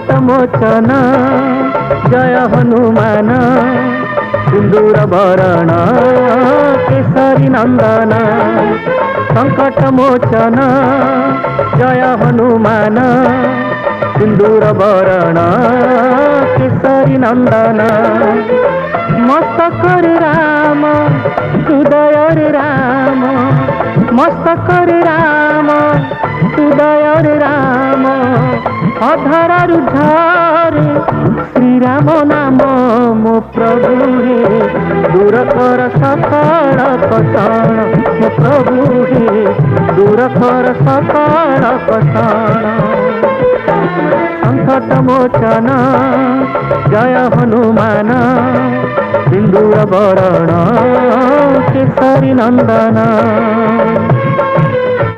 संकट मोचन जय हनुमान सिंदूर भरण केसरी नंदन संकट मोचन जय हनुमान सिंदूर भरण केसरी नंदन मस्तक राम हृदय राम मस्तक राम हृदय राम अधर झरे श्री राम नाम मो प्रभु हे दूर कर सकल कषण मो प्रभु हे दूर कर सकल कषण संकट मोचन जय हनुमान सिंदूर भरण केसरी नंदन।